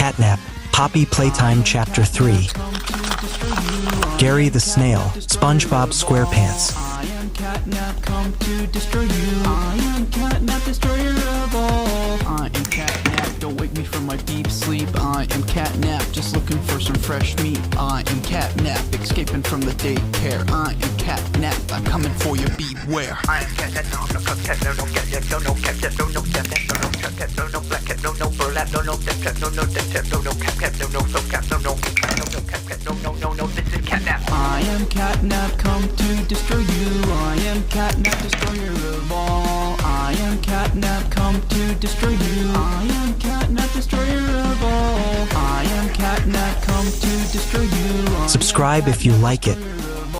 Catnap, Poppy Playtime Chapter 3. Gary the Snail, SpongeBob SquarePants. I am Catnap, come to destroy you. I am Catnap, destroyer of all. I am Catnap, don't wake me from my deep sleep. I am Catnap, just looking for some fresh meat. I am Catnap, escaping from the daycare. I am Catnap, I'm coming for you, beware. I am Catnap, no cat, no cat, no cat, no cat, no cat, no black cat, no burlap, no cat, no cat, no cat, no cat, no cat, no, this is Catnap. I am Catnap, come to destroy you. I am Catnap, destroyer of all. I am Catnap, come to destroy you. I am Catnap, destroyer of all. I am Catnap, come to destroy you. Subscribe if you like it.